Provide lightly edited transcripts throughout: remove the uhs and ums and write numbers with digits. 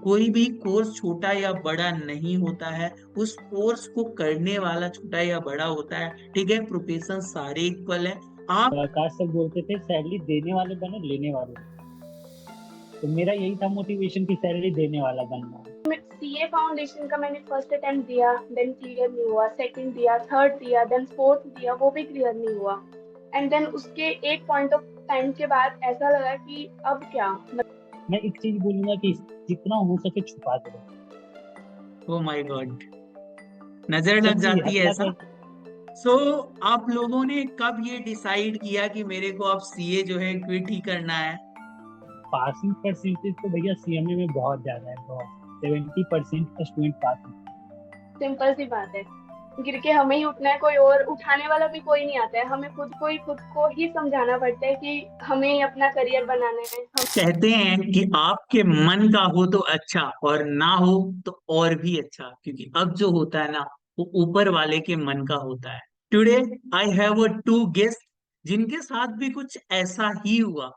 कोई भी कोर्स छोटा या बड़ा नहीं होता है, उस कोर्स को करने वाला छोटा या बड़ा होता है। ठीक है, प्रोफेशन सारे इक्वल है। आप आकाश सर बोलते थे सैलरी देने वाले बनो लेने वाले बनो। तो मेरा यही था मोटिवेशन की सैलरी देने वाला बनना है। सीए फाउंडेशन का मैंने फर्स्ट अटेम्प्ट दिया, देन क्लियर नहीं हुआ, सेकंड दिया, थर्ड दिया, देन फोर्थ दिया, वो भी क्लियर नहीं हुआ। एंड देन उसके एक पॉइंट ऑफ टाइम के बाद ऐसा लगा कि अब क्या। मैं एक चीज बोलूंगा कि जितना हो सके छुपा के रखो। ओ माय गॉड, नजर लग सच्ची जाती है अल्लाह ऐसा। का। सो आप लोगों ने कब ये डिसाइड किया कि मेरे को अब सीए जो है क्विट ही करना है? पासिंग परसेंटेज तो भैया सीएमए में बहुत ज्यादा है, बहुत। 70% का स्टूडेंट पास होता सिंपल सी बात है, गिर के हमें ही उठना है, कोई और उठाने वाला भी कोई नहीं आता है। हमें खुद को ही समझाना पड़ता है कि हमें ही अपना करियर बनाना है। कहते हैं कि आपके मन का हो तो अच्छा, और ना हो तो और भी अच्छा, क्योंकि अब जो होता है ना, वो ऊपर वाले के मन का होता है। Today I have a two guest जिनके साथ भी कुछ ऐसा ही हुआ।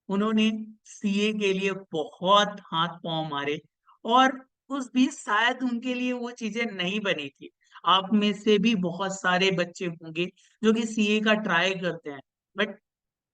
उन्होंने सीए के लिए बहुत हाथ पांव मारे, और उस भी शायद उनके लिए वो चीजें नहीं बनी थी। आप में से भी बहुत सारे बच्चे होंगे जो कि सीए का ट्राई करते हैं, बट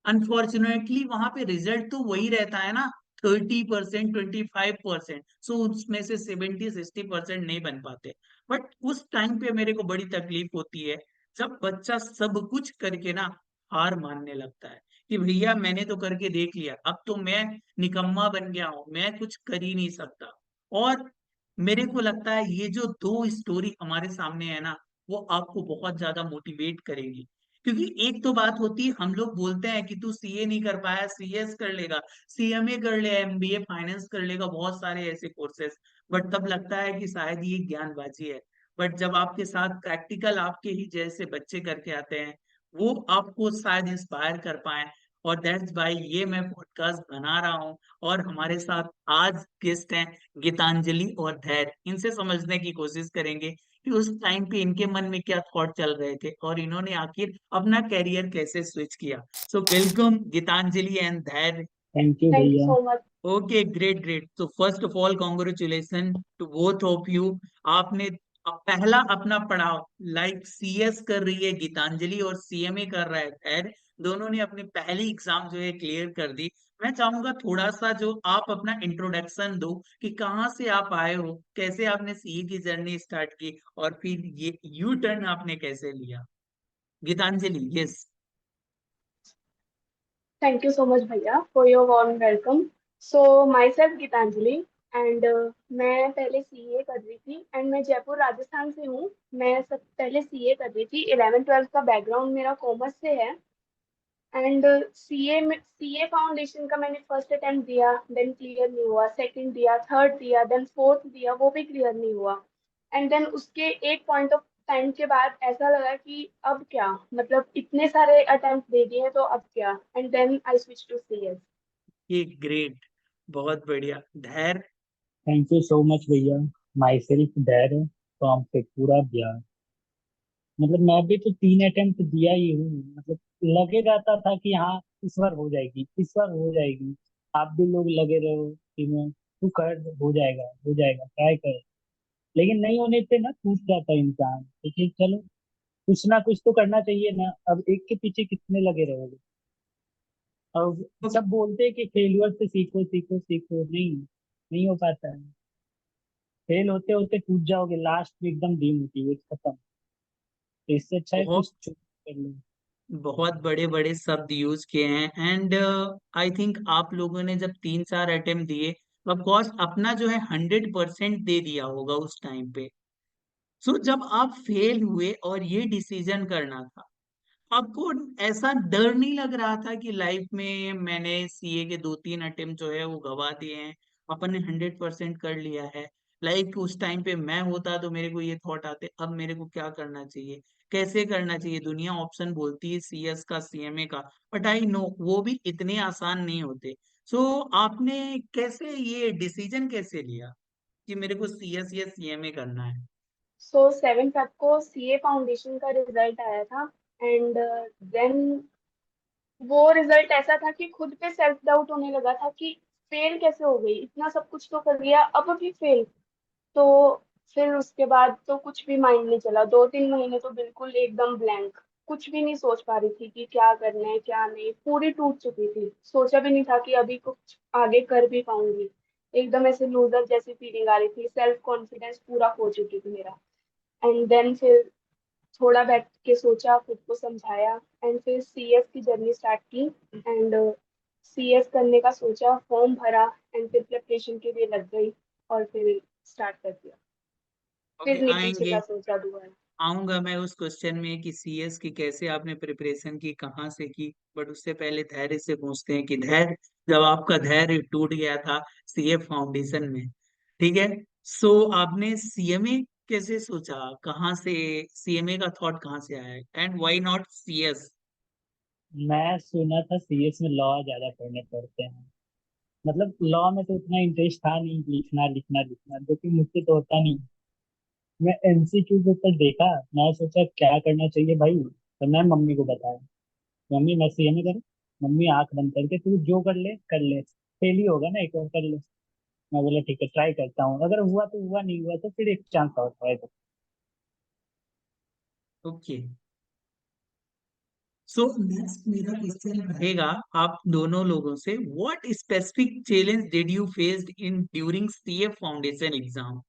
अनफॉर्चुनेटली वहां पे रिजल्ट तो वही रहता है ना, 30%, 25%। सो उसमें से 70-60% नहीं बन पाते। बट उस टाइम पे मेरे को बड़ी तकलीफ होती है जब बच्चा सब कुछ करके ना हार मानने लगता है कि भैया मैंने तो करके देख लिया, अब तो मैं निकम्मा बन गया हूं, मैं कुछ कर ही नहीं सकता। और मेरे को लगता है ये जो दो स्टोरी हमारे सामने है ना, वो आपको बहुत ज्यादा मोटिवेट करेगी। क्योंकि एक तो बात होती है, हम लोग बोलते हैं कि तू सीए नहीं कर पाया, सीएस कर लेगा, सीएमए कर ले, एमबीए फाइनेंस कर लेगा, बहुत सारे ऐसे कोर्सेस। बट तब लगता है कि शायद ये ज्ञानबाजी है। बट जब आपके साथ प्रैक्टिकल आपके ही जैसे बच्चे करके आते हैं, वो आपको शायद इंस्पायर कर पाए। और दैट्स वाई ये मैं पॉडकास्ट बना रहा हूँ। और हमारे साथ आज गेस्ट हैं गीतांजलि और धैर्य। इनसे समझने की कोशिश करेंगे कि उस टाइम पे इनके मन में क्या थॉट चल रहे थे और इन्होंने आखिर अपना कैरियर कैसे स्विच किया। So welcome Geetanjali and Dhairya. Thank you thank you भैया। So much. Okay, great great. तो first of all congratulation to both of you. आपने पहला अपना पड़ाव, लाइक सीएस कर रही है गीतांजलि और सीएमए कर रहा है धैर्य, दोनों ने अपनी पहली एग्जाम जो है क्लियर कर दी। मैं चाहूंगा थोड़ा सा जो आप अपना इंट्रोडक्शन दो कि कहाँ से आप आए हो, कैसे आपने सीए की जर्नी स्टार्ट की, और फिर ये यू टर्न आपने कैसे लिया। Geetanjali, yes. Thank you so much भैया for your warm welcome. So myself Geetanjali, and मैं पहले सीए कर रही थी, एंड मैं जयपुर राजस्थान से हूँ। मैं सब पहले सीए कर रही थी, 11th 12th का बैकग्राउंड मेरा कॉमर्स से है। एंड सीए फाउंडेशन का मैंने फर्स्ट अटेम्प्ट दिया, देन क्लियर नहीं हुआ, सेकंड दिया, थर्ड दिया, देन फोर्थ दिया, वो भी क्लियर नहीं हुआ। एंड देन उसके एक पॉइंट ऑफ टाइम के बाद ऐसा लगा कि अब क्या, मतलब इतने सारे अटेम्प्ट दे दिए तो अब क्या। And then I switch to CS. ये ग्रेट, बहुत बढ़िया। Dhairya. Thank you so much भैया। Myself Dhairya from Sheikhpura Bihar. मतलब मैं भी तो 3 अटेम्प्ट दिया ही हूँ। मतलब लगे रहता था कि हाँ इस बार हो जाएगी, इस बार हो जाएगी। आप भी लोग लगे रहो कि मैं तू कर, हो जाएगा, ट्राई कर। लेकिन नहीं होने पे ना टूट जाता है इंसान। लेकिन चलो, कुछ ना कुछ तो करना चाहिए ना। अब एक के पीछे कितने लगे रहोगे। अब सब बोलते हैं कि फेलियर से सीखो सीखो सीखो, नहीं नहीं हो पाता है। फेल होते होते टूट जाओगे, लास्ट में एकदम डीमोटिवेट, खत्म। तो इससे अच्छा है बहुत कुछ चूज कर लो। बहुत बड़े बड़े शब्द यूज किए हैं। एंड आई थिंक आप लोगों ने जब 3-4 अटेम्प्ट दिए, ऑफ कोर्स अपना जो है 100% दे दिया होगा उस टाइम पे। सो जब आप फेल हुए और ये डिसीजन करना था, आपको ऐसा डर नहीं लग रहा था कि लाइफ में मैंने सीए के 2-3 अटेम्प्ट जो है वो गवा दिए हैं, अपन ने 100% कर लिया है। लाइक उस टाइम पे मैं होता तो मेरे को ये थॉट आते, अब मेरे को क्या करना चाहिए, कैसे करना चाहिए। दुनिया ऑप्शन बोलती है सीएस का, सीएमए का, बट आई नो वो भी इतने आसान नहीं होते। सो आपने कैसे ये डिसीजन कैसे लिया कि मेरे को सीएस या सीएमए करना है? सो 7th को सीए फाउंडेशन का रिजल्ट आया था। एंड देन वो रिजल्ट ऐसा था कि खुद पे सेल्फ डाउट होने लगा था कि फेल कैसे हो गई, इतना सब कुछ तो कर लिया अब भी फेल। तो फिर उसके बाद तो कुछ भी माइंड नहीं चला, 2-3 महीने तो बिल्कुल एकदम ब्लैंक। कुछ भी नहीं सोच पा रही थी कि क्या करना है क्या नहीं, पूरी टूट चुकी थी, सोचा भी नहीं था कि अभी कुछ आगे कर भी पाऊंगी। एकदम ऐसे लूजर जैसी फीलिंग आ रही थी, सेल्फ कॉन्फिडेंस पूरा खो चुकी थी मेरा। एंड देन फिर थोड़ा बैठ के सोचा, खुद को समझाया, एंड फिर सीएस की जर्नी स्टार्ट की। एंड सीएस करने का सोचा, फॉर्म भरा, एंड फिर प्रिपरेशन के लिए लग गई, और फिर स्टार्ट कर दिया। ओके, फिर नहीं पीछे आएंगे। का सोचा दोबारा। आऊंगा मैं उस क्वेश्चन में कि सीएस की कैसे आपने प्रिपरेशन की, कहाँ से की। बट उससे पहले धैर्य से पूछते हैं कि धैर्य, जब आपका धैर्य टूट गया था सीए फाउंडेशन में, ठीक है, सो आपने सीएमए कैसे सोचा, कहाँ से सीएमए का थॉट कहाँ से आया, एंड व्हाई नॉट सीएस? मैं सुना था सीएस में लॉ ज्यादा पढ़ने पड़ते हैं। मतलब लॉ में तो उतना इंटरेस्ट था नहीं, लिखना लिखना लिखना, जो कि मुझसे तो होता नहीं। मैं एमसीक्यू के ऊपर देखा, मैं सोचा क्या करना चाहिए भाई, तो मैं मम्मी को बताया, मम्मी मैं सीएमए करूँ। मम्मी आंख बंद करके तू जो कर ले कर ले, फेल ही होगा ना, एक बार कर ले। मैं बोला ठीक है ट्राई करता हूँ, अगर हुआ तो हुआ, नहीं हुआ तो फिर एक चांस और ट्राई कर। ओके, सो नेक्स्ट मेरा क्वेश्चन रहेगा आप दोनों लोगों से, what specific challenge did you faced in during CA foundation exam?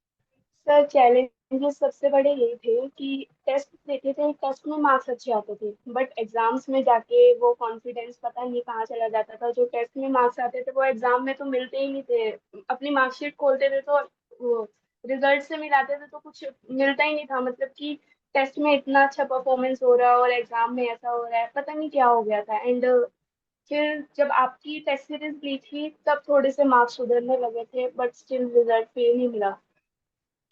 Sir challenges सबसे बड़े यही थे कि टेस्ट देते थे, टेस्ट में मार्क्स अच्छे आते थे, बट एग्जाम्स में जाके वो कॉन्फिडेंस पता नहीं कहाँ चला जाता था। जो टेस्ट में मार्क्स आते थे वो एग्जाम में तो मिलते ही नहीं थे। अपनी मार्कशीट खोलते थे तो वो रिजल्ट से मिलाते थे तो कुछ मिलता ही नहीं था। मतलब कि टेस्ट में इतना अच्छा परफॉर्मेंस हो रहा है और एग्जाम में ऐसा हो रहा है, पता नहीं क्या हो गया था। एंड फिर जब आपकी टेस्ट सीरीज ली थी तब थोड़े से मार्क्स सुधरने लगे थे, बट स्टिल रिजल्ट फेल ही मिला।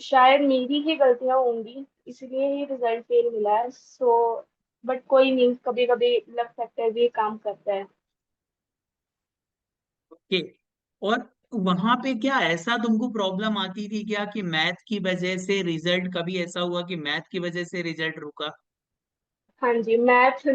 शायद मेरी ही गलतियां होंगी, इसलिए ही रिजल्ट फेल मिला है। सो बट कोई नहीं, कभी कभी लक फैक्टर भी काम करता है। ओके, और वहां पे क्या ऐसा तुमको प्रॉब्लम आती थी क्या कि मैथ की वजह से रिजल्ट, कभी ऐसा हुआ कि मैथ की वजह से रिजल्ट रुका? हाँ जी, मैथ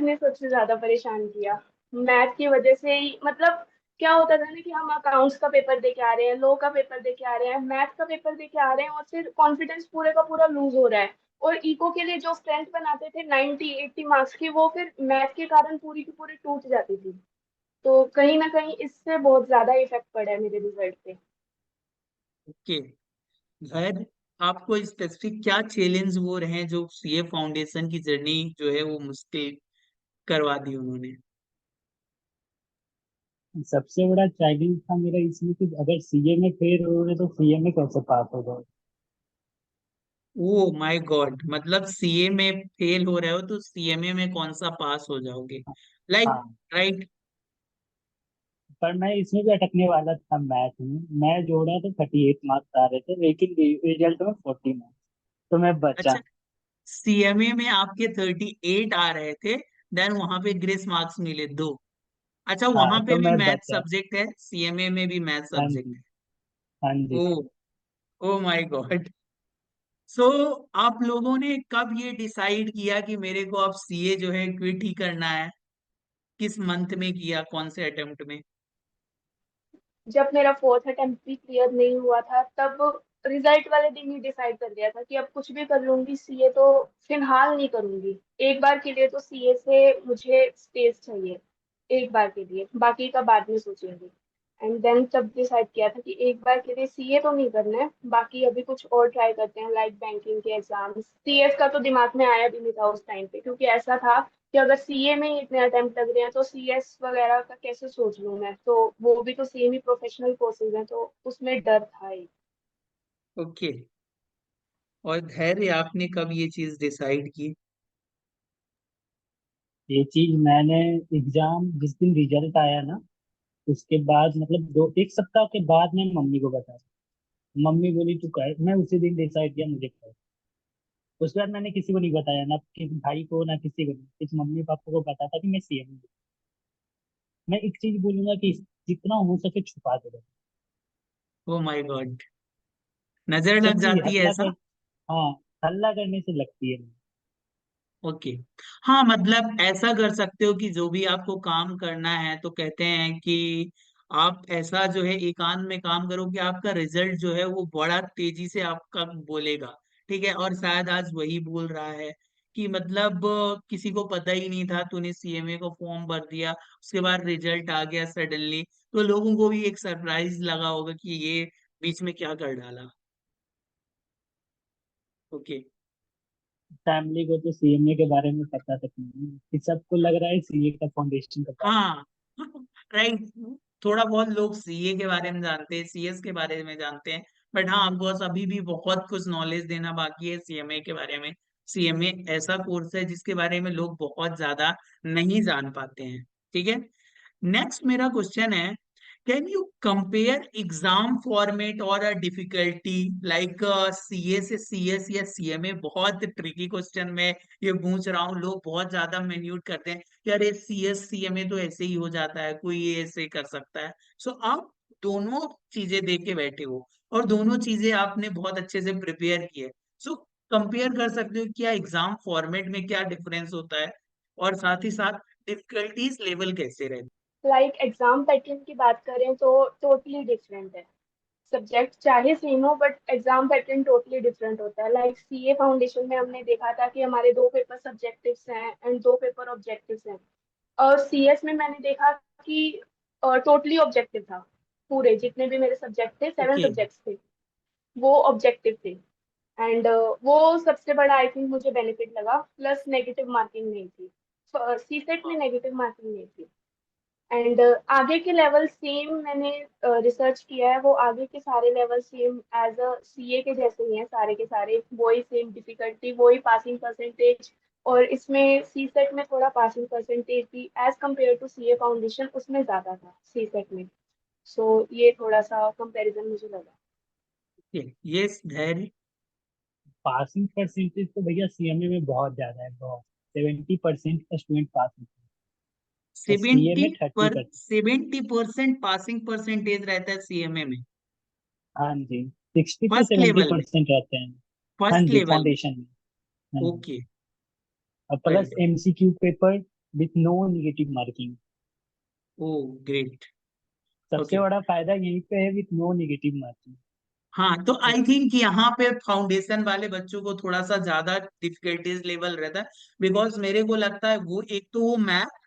ने सबसे ज्यादा परेशान किया। मैथ की वजह से ही मतलब क्या होता था ना कि हम अकाउंट्स का पेपर दे के आ रहे हैं, लॉ का पेपर दे के आ रहे हैं, मैथ का पेपर दे के आ रहे हैं, और फिर कॉन्फिडेंस पूरे का पूरा लूज हो रहा है। और इको के लिए जो स्ट्रेंथ बनाते थे 90-80 मार्क्स की, वो फिर मैथ के कारण पूरी की पूरी टूट जाती थी। तो कहीं ना कहीं इससे बहुत ज्यादा इफेक्ट पड़ा है मेरे रिजल्ट पे। ओके, खैर, आपको स्पेसिफिक क्या चैलेंज वो रहे जो सीए फाउंडेशन की जर्नी जो है वो मुश्किल करवा दी उन्होंने? सबसे बड़ा चैलेंज था मेरा इसमें कि अगर सीए में फेल हो रहे तो सीए में कैसे पास हो जाए। ओ माय गॉड, मतलब सीए में फेल हो रहे हो तो सीएमए में कौन सा पास हो जाओगे, लाइक, हाँ, राइट? पर मैं इसमें भी अटकने वाला था मैथ में। मैं जोड़ा तो 38 मार्क्स आ रहे थे, लेकिन रिजल्ट में 40 मार्क्स, तो मैं बचा। अच्छा, सीएमए में आपके 38 आ रहे थे, देन वहां पे ग्रेस मार्क्स मिले 2। अच्छा, हाँ वहां पे तो भी मैं मैथ बचा। सब्जेक्ट है, सीएमए में भी मैथ हाँ सब्जेक्ट जी, है? हाँ जी oh, sir. Oh my god. सो आप लोगों ने कब ये डिसाइड किया कि मेरे को अब सीए जो है क्विट ही करना है? किस मंथ में किया, कौन से अटेम्प्ट में? जब मेरा फोर्थ अटेम्प्ट भी क्लियर नहीं हुआ था तब रिजल्ट वाले दिन ही डिसाइड कर लिया था कि अब कुछ भी कर लूंगी, सीए तो फिलहाल नहीं करूंगी। एक बार के लिए तो सीए से मुझे स्पेस चाहिए, एक बार के लिए, बाकी का बाद में सोचेंगे। एंड देन तब डिसाइड किया था कि एक बार के लिए सीए तो नहीं करना है, बाकी अभी कुछ और ट्राई करते हैं, लाइक बैंकिंग के एग्जाम्स। सीएस का तो दिमाग में आया भी नहीं था उस टाइम पे, क्योंकि ऐसा था कि अगर सीए में ही इतने अटेम्प्ट लग रहे हैं तो सीएस वगैरह का कैसे सोच लूं मैं, तो वो भी तो सेम ही प्रोफेशनल कोर्सेज हैं, तो उसमें डर था ही। ओके, और धैर्य आपने कब ये चीज डिसाइड की? ये चीज मैंने एग्जाम जिस दिन रिजल्ट आया ना, उसके बाद मतलब दो एक सप्ताह के बाद मैं मम्मी को बताया। मम्मी बोली तू कर, मैं उसी दिन डिसाइड किया मुझे कर। उसके बाद मैंने किसी को नहीं बताया, ना किसी भाई को ना किसी को नहीं, सिर्फ मम्मी पापा को पता था कि मैं सीएम हूँ। मैं एक चीज बोलूंगा कि जितना हो सके छुपा के रखो, ओ माय गॉड, नजर लग क्योंकि जाती है हल्ला ऐसा? कर, हाँ, हल्ला करने से लगती है। ओके, हाँ, मतलब ऐसा कर सकते हो कि जो भी आपको काम करना है तो कहते हैं कि आप ऐसा जो है एकांत में काम करोगे, आपका रिजल्ट जो है वो बड़ा तेजी से आपका बोलेगा। ठीक है, और शायद आज वही बोल रहा है कि मतलब किसी को पता ही नहीं था, तूने सीएमए का फॉर्म भर दिया, उसके बाद रिजल्ट आ गया सडनली, तो लोगों को भी एक सरप्राइज लगा होगा कि ये बीच में क्या कर डाला। ओके। फैमिली को तो सीएमए के बारे में पता तक नहीं है, कि सबको लग रहा है सीए का फाउंडेशन का पास। हाँ। राइट। थोड़ा बहुत लोग सीए के बारे में जानते हैं, सीएस के बारे में जानते हैं, बट हाँ ऑफकोर्स अभी भी बहुत कुछ नॉलेज देना बाकी है सीएमए के बारे में। सीएमए ऐसा कोर्स है जिसके बारे में लोग बहुत ज्यादा नहीं जान पाते हैं। ठीक है। नेक्स्ट मेरा क्वेश्चन है, can you compare exam format और अ डिफिकल्टी लाइक सीए से सीएस या सीएमए? बहुत ट्रिकी क्वेश्चन में ये पूछ रहा हूँ, लोग बहुत ज्यादा मैन्यूट करते हैं यार, ये सीएस सीएमए तो ऐसे ही हो जाता है, कोई ये ऐसे कर सकता है। सो आप दोनों चीजें देख के बैठे हो और दोनों चीजें आपने बहुत अच्छे से प्रिपेयर की है। सो कंपेयर कर सकते हो क्या एग्जाम फॉर्मेट में क्या डिफरेंस होता है, और साथ ही साथ डिफिकल्टीज लेवल कैसे रहते लाइक एग्जाम पैटर्न की बात करें तो टोटली डिफरेंट है। सब्जेक्ट चाहे सेम हो but exam pattern totally different होता है। लाइक सीए फाउंडेशन में हमने देखा था कि हमारे दो पेपर सब्जेक्टिव्स हैं एंड दो पेपर ऑब्जेक्टिव्स हैं। और सीएस में मैंने देखा कि टोटली ऑब्जेक्टिव था। पूरे जितने भी मेरे सब्जेक्ट थे, सेवन ओके। सब्जेक्ट्स थे, वो ऑब्जेक्टिव थे। एंड वो सबसे बड़ा आई थिंक मुझे बेनिफिट लगा। प्लस नेगेटिव मार्किंग नहीं थी, सीसेट में नेगेटिव मार्किंग नहीं थी। एंड आगे के लेवल सेम मैंने रिसर्च किया है, वो आगे के सारे level same as a CA के जैसे ही हैं, सारे के सारे वही सेम डिफिकल्टी, वही पासिंग परसेंटेज। और इसमें सी सेट में थोड़ा पासिंग परसेंटेज भी as compare to CA foundation उसमें ज़्यादा था सी सेट में। सो ये थोड़ा सा कंपैरिजन मुझे लगा। हैं? ये धैर्य। पासिंग परसेंटेज तो भैया सीएमए में बहुत ज्यादा है, बहुत। 70% का स्टूडेंट पास होता है और सीए सेवेंटी में 30%। 70% पासिंग परसेंटेज रहता है सीएमए में? हाँ जी, 60 to फर्स्ट 70 लेवल में? परसेंट रहते हैं। हाँ फर्स्ट जी, लेवल में? फाउंडेशन में। हाँ जी। ओके। और very plus good. MCQ paper with no negative marking. Oh great. सबसे ओके। बड़ा फायदा यहीं पे है, विथ नो निगेटिव मार्किंग। हाँ तो आई थिंक यहाँ पे फाउंडेशन वाले बच्चों को थोड़ा सा ज्यादा डिफिकल्टीज लेवल रहता है, बिकॉज मेरे को लगता है वो एक तो वो मैथ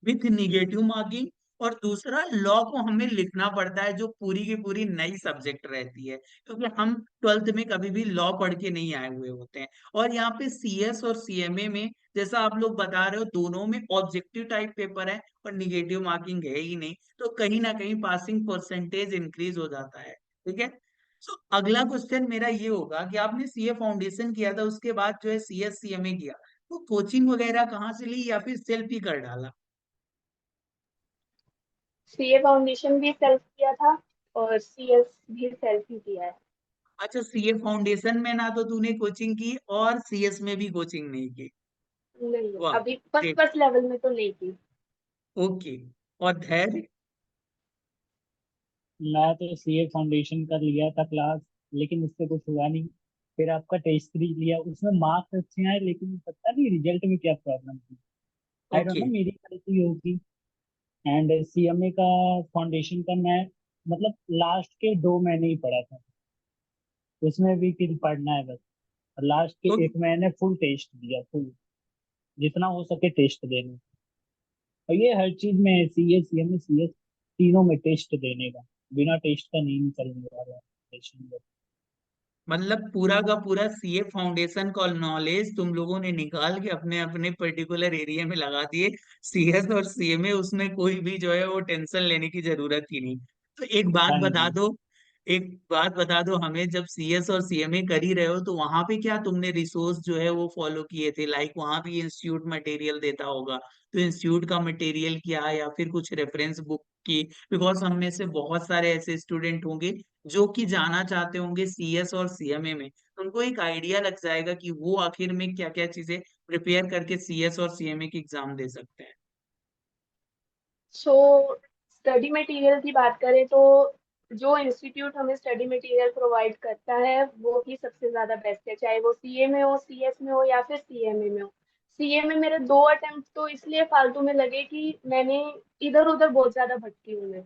विथ निगेटिव मार्किंग, और दूसरा लॉ को हमें लिखना पड़ता है जो पूरी की पूरी नई सब्जेक्ट रहती है, क्योंकि हम ट्वेल्थ में कभी भी लॉ पढ़ के नहीं आए हुए होते हैं। और यहाँ पे सीएस और सीएमए में जैसा आप लोग बता रहे हो, दोनों में ऑब्जेक्टिव टाइप पेपर है और निगेटिव मार्किंग है ही नहीं, तो कहीं ना कहीं पासिंग परसेंटेज इंक्रीज हो जाता है। ठीक है। सो अगला क्वेश्चन मेरा ये होगा कि आपने सीए फाउंडेशन किया था, उसके बाद जो है सीएस सीएमए किया, तो कोचिंग वगैरह कहाँ से ली या फिर सेल्फ ही कर डाला? सीए फाउंडेशन भी सेल्फ किया था और सीएस भी सेल्फ ही किया है। अच्छा, सीए फाउंडेशन में ना तो तूने कोचिंग की और सीएस में भी कोचिंग नहीं की? नहीं, वाह। अभी फर्स्ट ग्रेट। फर्स्ट लेवल में तो नहीं की। ओके। और धैर्य? मैं तो सीए फाउंडेशन का लिया था क्लास, लेकिन उससे कुछ हुआ नहीं। फिर आपका टेस्ट सीरीज लिया, उसमें मार्क्स अच्छे आए, लेकिन पता नहीं रिजल्ट में क्या प्रॉब्लम थी। I don't okay. नो, मेरी गलती होगी। एंड सीएमए का फाउंडेशन का मैं मतलब लास्ट के 2 महीने ही पढ़ा था, उसमें भी फिर पढ़ना है बस। और लास्ट के तो 1 महीने फुल टेस्ट दिया, फुल जितना हो सके टेस्ट देने। और ये हर चीज में है, सीए सीएमए सीएस तीनों में टेस्ट देने का। बिना टेस्ट का नहीं निकलने वाला है। मतलब पूरा का पूरा सीए फाउंडेशन का नॉलेज तुम लोगों ने निकाल के अपने अपने पर्टिकुलर एरिया में लगा दिए, सीएस और सीएमए उसमें कोई भी जो है वो टेंशन लेने की जरूरत ही नहीं। तो एक बात हाँ बता जी। दो, एक बात बता दो हमें, जब सीएस और सीएमए कर ही रहे हो तो वहां पे क्या तुमने रिसोर्स जो है वो फॉलो किए थे? लाइक वहां भी इंस्टीट्यूट मटेरियल देता होगा, तो इंस्टीट्यूट का मटेरियल क्या, या फिर कुछ रेफरेंस बुक की? बिकॉज हम में से बहुत सारे ऐसे स्टूडेंट होंगे जो कि जाना चाहते होंगे सीएस और सीएमए में, तो उनको एक आइडिया लग जाएगा कि वो आखिर में क्या क्या चीजें प्रिपेयर करके सीएस और सीएमए की एग्जाम दे सकते हैं। सो स्टडी मटेरियल की बात करें तो जो इंस्टीट्यूट हमें स्टडी मटेरियल प्रोवाइड करता है वो ही सबसे ज़्यादा बेस्ट है, चाहे वो सीए में हो, सीएस में हो या फिर सीएमए में हो। सीए में मेरे 2 अटेम्प्ट तो इसलिए फालतू में लगे कि मैंने इधर उधर बहुत ज़्यादा भटकी हूँ मैं।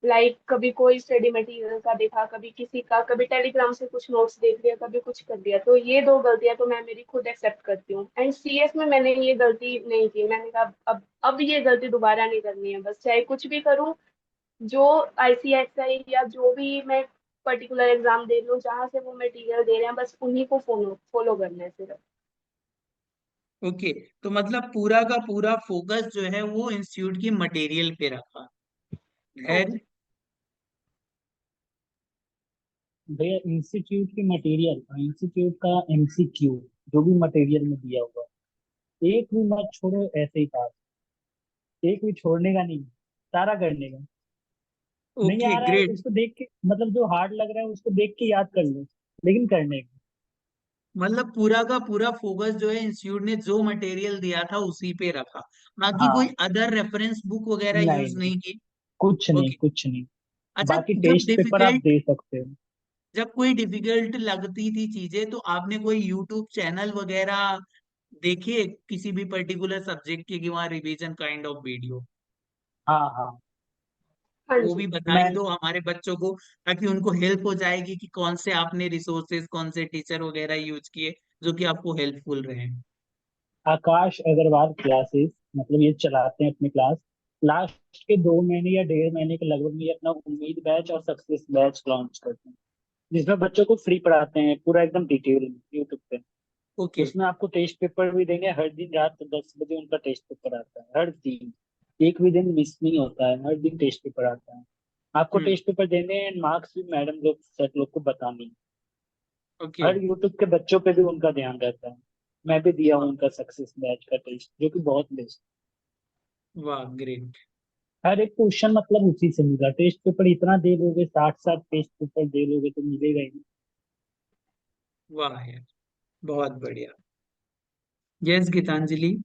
लाइक कभी कोई स्टडी मटेरियल का देखा, कभी किसी का, कभी टेलीग्राम से कुछ नोट्स देख लिया, कभी कुछ कर दिया। तो ये दो गलतियां तो मैं मेरी खुद एक्सेप्ट करती हूँ। एंड सीएस में मैंने ये गलती नहीं की। मैंने कहा अब ये गलती दोबारा नहीं करनी है। बस चाहे कुछ भी करूँ, जो आईसीएसआई या जो भी मैं पर्टिकुलर एग्जाम दे रही हूँ, जहाँ से वो मटेरियल दे रहे हैं, बस उन्हीं को फॉलो फॉलो करना है सिर्फ। ओके, तो मतलब पूरा का पूरा फोकस जो है वो इंस्टीट्यूट की मटेरियल पे रखा हाँ है। जी। भैया इंस्टीट्यूट की मटेरियल और इंस्टीट्यूट का एमसीक्यू जो भी मटेरियल में दिया हुआ है, एक भी मत छोड़ो, ऐसे ही पास। एक भी छोड़ने का नहीं, सारा करने का। नहीं ओके आ रहा है ग्रेट। उसको देख के, मतलब जो हार्ड लग रहा है उसको देख के याद कर लो, लेकिन करने का। मतलब पूरा का पूरा फोकस जो है इंस्टीट्यूट ने जो मटेरियल दिया था उसी पे रखा, बाकी कोई हाँ। अदर रेफरेंस बुक वगैरह नहीं यूज नहीं, नहीं की। कुछ नहीं ओके। कुछ नहीं। अच्छा, बाकी जब टेस्ट पेपर आप डिफिकल्ट दे सकते हो। जब कोई डिफिकल्ट लगती थी चीजें तो आपने कोई यूट्यूब चैनल वगैरह देखे किसी भी पर्टिकुलर सब्जेक्ट के कि वहाँ रिवीजन काइंड ऑफ वीडियो, हाँ हाँ। तो हाँ वो जी। भी बताई मैं दो हमारे बच्चों को, ताकि उनको हेल्प हो जाएगी कि कौन से आपने रिसोर्सेज कौन से टीचर वगैरह यूज किए जो कि आपको हेल्पफुल रहे। आकाश अग्रवाल क्लासेस, मतलब ये चलाते हैं अपनी क्लास। लास्ट के 2 महीने या 1.5 महीने के लगभग में ये अपना उम्मीद बैच और सक्सेस बैच लॉन्च करते हैं, जिसमें बच्चों को फ्री पढ़ाते हैं पूरा एकदम डिटेल में यूट्यूब पे। ओके। उसमें आपको टेस्ट पेपर भी देंगे, हर दिन रात 10 बजे उनका टेस्ट पेपर आता है, हर दिन। एक भी दिन मिस नहीं होता है, हर दिन टेस्ट पेपर आता है। आपको हम्म। टेस्ट पेपर देने हैं, मार्क्स भी मैडम लोग सर लोग को बतानी है। ओके। हर यूट्यूब के बच्चों पे भी उनका ध्यान रहता है। मैं भी दिया हूँ उनका सक्सेस बैच का टेस्ट, जो कि बहुत बेस्ट। वाह ग्रेट। हर एक क्वेश्चन मतलब उसी से मिला। टेस्ट पेपर इतना दे लोगे, 60 60 टेस्ट पेपर दे लोगे तो मिलेगा ही नहीं। वाह यार, बहुत बढ़िया। यस गीतांजलि।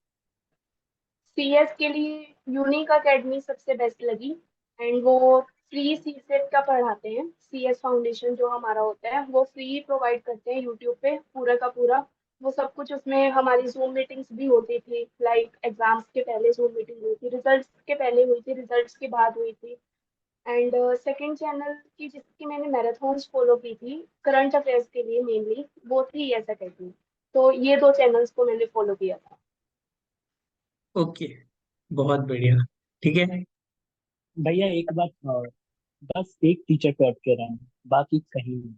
सीएस के लिए यूनिक अकेडमी सबसे बेस्ट लगी। एंड वो फ्री सीसेट का पढ़ाते हैं। सीएस फाउंडेशन जो हमारा होता है वो फ्री प्रोवाइड करते हैं यूट्यूब पे पूरा का पूरा। वो सब कुछ उसमें, हमारी जूम मीटिंग्स भी होती थी। लाइक एग्जाम्स के पहले जूम मीटिंग हुई थी, रिजल्ट्स के पहले हुई थी, रिजल्ट्स के बाद हुई थी। एंड सेकंड चैनल की जिसकी मैंने मैराथन्स फॉलो की थी करंट अफेयर्स के लिए मेनली, वो थी एस अकेडमी। तो ये दो चैनल्स को मैंने फॉलो किया था। ओके, बहुत बढ़िया। ठीक है। भैया एक बात और, बस एक टीचर पे अटके रहे हैं, बाकी कहीं नहीं।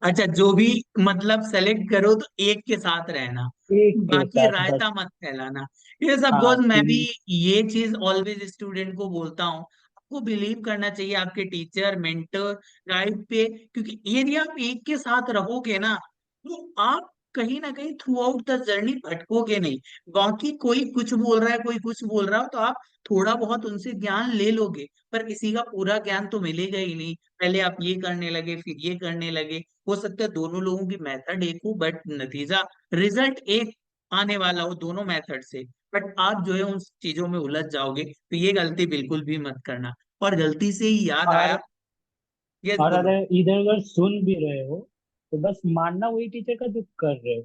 अच्छा, जो भी मतलब सेलेक्ट करो तो एक के साथ रहना, एक के बाकी साथ रायता बस। मत फैलाना। ये सब हाँ मैं भी तीन। ये चीज ऑलवेज स्टूडेंट को बोलता हूँ, आपको बिलीव करना चाहिए आपके टीचर मेंटर गाइड पे, क्योंकि यदि आप एक के साथ रहोगे ना तो आप कहीं ना कहीं थ्रू आउट द जर्नी भटकोगे नहीं। बाकी कोई कुछ बोल रहा है, कोई कुछ बोल रहा हो, तो आप थोड़ा बहुत उनसे ज्ञान ले लोगे, पर किसी का पूरा ज्ञान तो मिलेगा ही नहीं। पहले आप ये करने लगे फिर ये करने लगे, हो सकता है दोनों लोगों की मेथड एक हो बट नतीजा रिजल्ट एक आने वाला हो दोनों मेथड से, बट आप जो है उन चीजों में उलझ जाओगे, तो ये गलती बिल्कुल भी मत करना। और गलती से ही याद आया। और यस और बोलो। अगर इधर उधर सुन भी रहे हो तो बस मानना वही टीचर का जो कर रहे हो।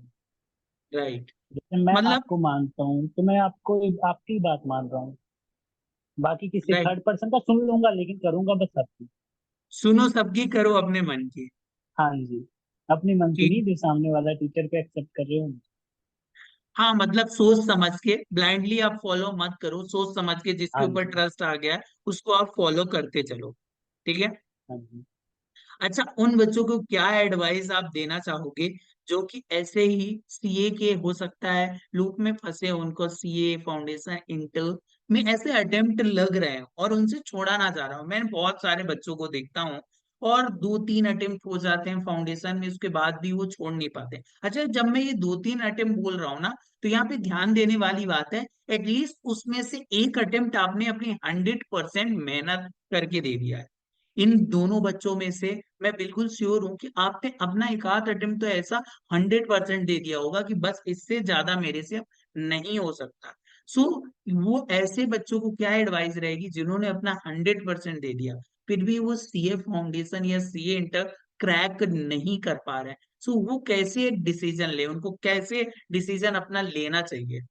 राइट। जैसे मैं मतलब आपको मानता हूँ तो मैं आपको आपकी बात मान रहा हूँ। बाकी किसी राइट, थर्ड पर्सन का सुन लूंगा, लेकिन करूंगा बस आपकी। सुनो सबकी करो अपने मन की। हाँ जी। अपनी मन की ठीक। नहीं, जो सामने वाला टीचर पे एक्सेप्ट कर रहे हो। हाँ मतलब सोच समझ के ब्लाइंडली आप फॉलो मत करो, सोच समझ के जिसके हाँ ऊपर जी। ट्रस्ट आ गया है उसको आप फॉलो करते चलो। ठीक है। हाँ जी। अच्छा, उन बच्चों को क्या एडवाइस आप देना चाहोगे जो कि ऐसे ही सीए के हो सकता है लूप में फंसे हो, उनको सीए फाउंडेशन इंटर में ऐसे अटेम्प्ट लग रहे हैं और उनसे छोड़ा ना जा रहा हूँ। मैं बहुत सारे बच्चों को देखता हूँ और 2 3 अटेम्प्ट हो जाते हैं फाउंडेशन में, उसके बाद भी वो छोड़ नहीं पाते। अच्छा, जब मैं ये 2 3 अटेम्प्ट बोल रहा हूँ ना, तो यहाँ पे ध्यान देने वाली बात है, एटलीस्ट उसमें से एक अटेम्प्ट आपने अपनी 100% मेहनत करके दे दिया है। इन दोनों बच्चों में से मैं बिल्कुल श्योर हूं कि आपने अपना एक आध अटेम्प्ट तो ऐसा 100% दे दिया होगा कि बस इससे ज्यादा मेरे से अब नहीं हो सकता। सो वो ऐसे बच्चों को क्या एडवाइस रहेगी जिन्होंने अपना 100% दे दिया फिर भी वो सीए फाउंडेशन या सीए इंटर क्रैक नहीं कर पा रहे हैं। सो वो कैसे डिसीजन ले, उनको कैसे डिसीजन अपना लेना चाहिए।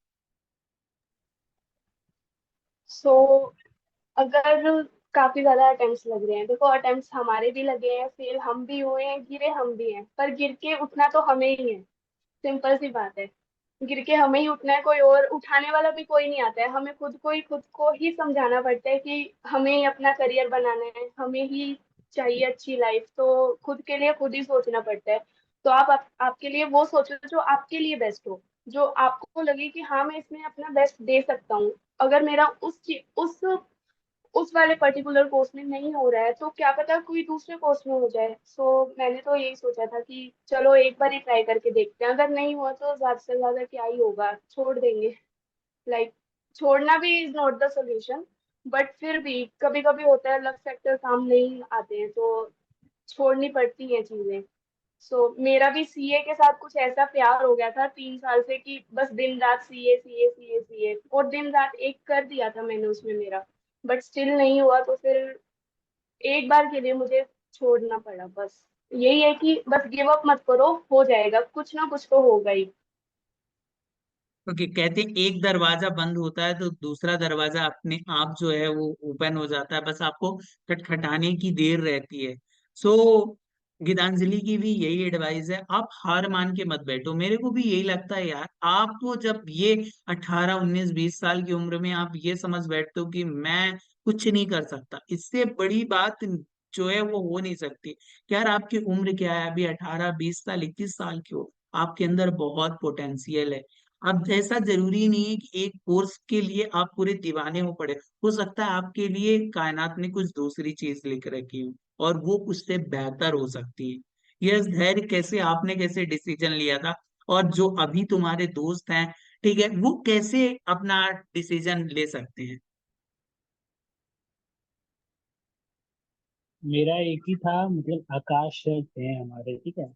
सो अगर काफी ज्यादा अटेम्प्ट्स लग रहे हैं। देखो अटेम्प्ट्स हमारे भी लगे हैं, फेल हम भी हुए हैं, गिरे हम भी हैं, पर गिर के उठना तो हमें ही है। सिंपल सी बात है, गिर के हमें ही उठना है, कोई और उठाने वाला भी कोई नहीं आता है। हमें खुद को ही समझाना पड़ता है कि हमें ही अपना करियर बनाना है, हमें ही चाहिए अच्छी लाइफ, तो खुद के लिए खुद ही सोचना पड़ता है। तो आपके लिए वो सोचो जो आपके लिए बेस्ट हो, जो आपको लगे कि हाँ मैं इसमें अपना बेस्ट दे सकता हूँ। अगर मेरा उस वाले पर्टिकुलर कोर्स में नहीं हो रहा है तो क्या पता कोई दूसरे कोर्स में हो जाए। मैंने तो यही सोचा था कि चलो एक बार ही ट्राई करके देखते हैं, अगर नहीं हुआ तो ज्यादा से ज्यादा क्या ही होगा, छोड़ देंगे। लाइक छोड़ना भी is not the solution, but फिर भी कभी कभी होता है, लक फैक्टर काम नहीं आते हैं तो छोड़नी पड़ती हैं चीजें। मेरा भी सीए के साथ कुछ ऐसा प्यार हो गया था 3 साल से कि बस दिन रात सीए सीए सीए सीए, और दिन रात एक कर दिया था मैंने उसमें मेरा, बट स्टिल नहीं हुआ। तो फिर एक बार के लिए मुझे छोड़ना पड़ा। बस यही है कि बस गिव अप मत करो, हो जाएगा, कुछ ना कुछ तो होगा ही। ओके, कहते हैं एक दरवाजा बंद होता है तो दूसरा दरवाजा अपने आप जो है वो ओपन हो जाता है, बस आपको खटखटाने की देर रहती है। सो गीतांजलि की भी यही एडवाइस है, आप हार मान के मत बैठो। मेरे को भी यही लगता है यार, आप वो जब ये 18 19 20 साल की उम्र में आप ये समझ बैठते हो कि मैं कुछ नहीं कर सकता, इससे बड़ी बात जो है वो हो नहीं सकती। यार आपकी उम्र क्या है, अभी 18 20 साल 21 साल की हो, आपके अंदर बहुत पोटेंशियल है। अब ऐसा जरूरी नहीं है कि एक कोर्स के लिए आप पूरे दीवाने हो पड़े, हो सकता है आपके लिए कायनात ने कुछ दूसरी चीज लिख रखी हो और वो उससे बेहतर हो सकती है। यह धैर्य कैसे, आपने कैसे डिसीजन लिया था, और जो अभी तुम्हारे दोस्त हैं, ठीक है, वो कैसे अपना डिसीजन ले सकते हैं। मेरा एक ही था, मतलब आकाश सर थे हमारे, ठीक है,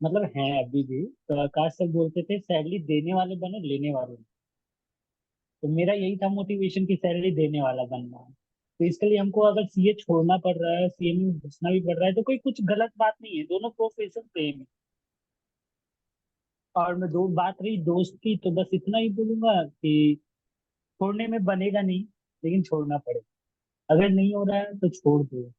मतलब हैं अभी भी। तो आकाश सर बोलते थे सैलरी देने वाले बनो, लेने वाले नहीं। तो मेरा यही था मोटिवेशन कि सैलरी देने वाला बनना है। तो इसके लिए हमको अगर सीए छोड़ना पड़ रहा है, सीए में घुसना भी पड़ रहा है, तो कोई कुछ गलत बात नहीं है, दोनों प्रोफेशन सेम है। और मैं दो बात रही दोस्त की, तो बस इतना ही बोलूंगा कि छोड़ने में बनेगा नहीं, लेकिन छोड़ना पड़ेगा। अगर नहीं हो रहा है तो छोड़ दो,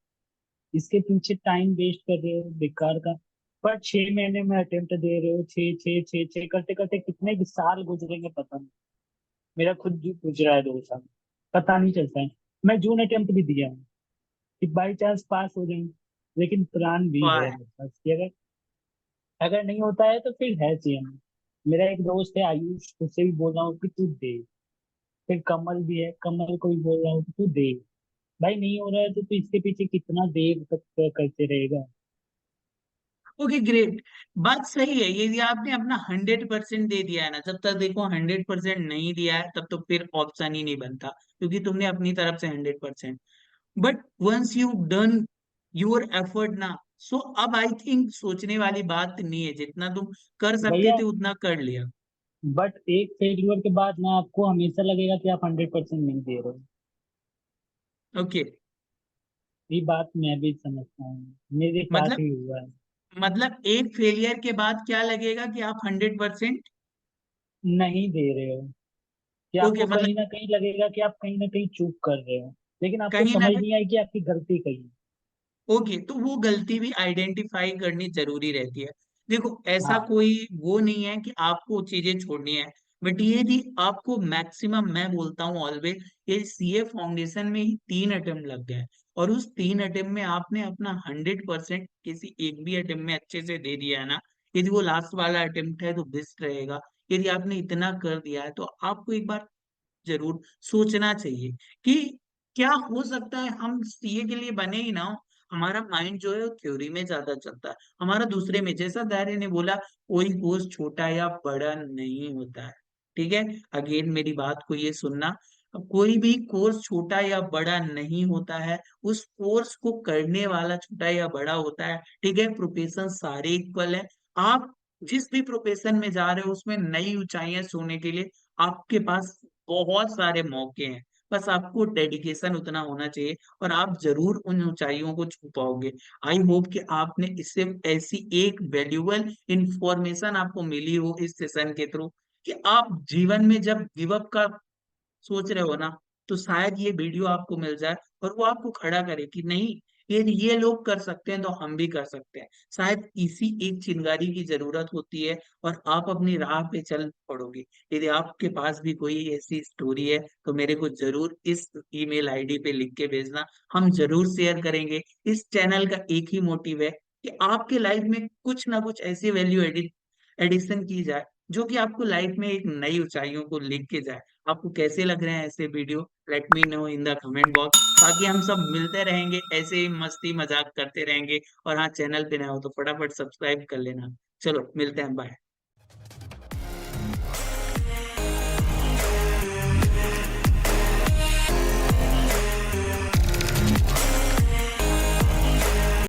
इसके पीछे टाइम वेस्ट कर रहे हो बेकार का। पर 6 महीने में अटेम्प्ट दे रहे हो, छः छः छः छः करते करते कितने साल गुजरेंगे पता नहीं। मेरा खुद गुजरा है 2 साल, पता नहीं चलता है। मैं जून अटेम्प्ट भी दिया हूँ कि बाई चांस पास हो जाए, लेकिन प्लान भी वाह। है मेरे पास कि अगर अगर नहीं होता है तो फिर है सीएम। मेरा एक दोस्त है आयुष, उससे भी बोल रहा हूँ कि तू दे। फिर कमल भी है, कमल को भी बोल रहा हूँ कि तू दे। भाई नहीं हो रहा है तो तू इसके पीछे कितना देर तक करते रहेगा। ओके ग्रेट, बात सही है। यदि आपने अपना 100% दे दिया है ना, जब तक देखो 100% नहीं दिया है तब तो फिर ऑप्शन ही नहीं बनता, क्योंकि तुमने अपनी तरफ से 100%। But once you done your effort ना, सो अब आई थिंक सोचने वाली बात नहीं है, जितना तुम कर सकते भैया थे उतना कर लिया। बट एक फेलियर के बाद ना आपको हमेशा लगेगा कि आप 100% नहीं दे रहे हो। ओके, ये बात मैं भी समझता हूँ, मेरे साथ मतलब ही हुआ है। मतलब एक फेलियर के बाद क्या लगेगा कि आप 100%। नहीं दे रहे हो कि ओके, आपको मतलब कहीं ना कहीं लगेगा कि आप कहीं ना कहीं चूक कर रहे हो, लेकिन आपको कहीं ना समझ कहीं। नहीं आई कि आपकी गलती कहीं है। ओके, तो वो गलती भी आइडेंटिफाई करनी जरूरी रहती है। देखो ऐसा हाँ कोई वो नहीं है कि आपको चीजें छोड़नी है, बट ये भी आपको मैक्सिमम, मैं बोलता हूँ ऑलवेज, ये सीए फाउंडेशन में ही 3 अटेम्प्ट लग गए, और उस 3 अटेम्प्ट में आपने अपना 100% किसी एक भी अटेम्प्ट में अच्छे से दे दिया है ना, यदि वो लास्ट वाला अटेम्प्ट है तो बेस्ट रहेगा। यदि आपने इतना कर दिया है तो आपको एक बार जरूर सोचना चाहिए कि क्या हो सकता है हम सीए के लिए बने ही ना हो। हमारा माइंड जो है वो थ्योरी में ज्यादा चलता है, हमारा दूसरे में, जैसा दायरे ने बोला, कोई कोर्स छोटा या बड़ा नहीं होता है। ठीक है, अगेन मेरी बात को ये सुनना, कोई भी कोर्स छोटा या बड़ा नहीं होता है, उस कोर्स को करने वाला छोटा या बड़ा होता है। ठीक है, प्रोफेशन सारे इक्वल है। आप जिस भी प्रोफेशन में जा रहे हो उसमें नई ऊंचाइयां छूने के लिए आपके पास बहुत सारे मौके हैं, बस आपको डेडिकेशन उतना होना चाहिए और आप जरूर उन ऊंचाइयों को छू पाओगे। आई होप कि आपने इससे ऐसी एक वैल्यूबल इंफॉर्मेशन आपको मिली हो इस सेशन के थ्रू, कि आप जीवन में जब गिव अप का सोच रहे हो ना, तो शायद ये वीडियो आपको मिल जाए और वो आपको खड़ा करे कि नहीं, ये लोग कर सकते हैं तो हम भी कर सकते हैं। शायद इसी एक चिंगारी की जरूरत होती है और आप अपनी राह पे चल पड़ोगे। यदि आपके पास भी कोई ऐसी स्टोरी है तो मेरे को जरूर इस ईमेल आईडी पे लिख के भेजना, हम जरूर शेयर करेंगे। इस चैनल का एक ही मोटिव है कि आपके लाइफ में कुछ ना कुछ ऐसी वैल्यू एडिशन की जाए जो कि आपको लाइफ में एक नई ऊंचाइयों को लेके के जाए। आपको कैसे लग रहे हैं ऐसे video? Let me know in the comment box, ताकि हम सब मिलते रहेंगे, ऐसे ही मस्ती मजाक करते रहेंगे। और हाँ, चैनल पे नए हो तो फटाफट सब्सक्राइब कर लेना। चलो मिलते हैं, बाय।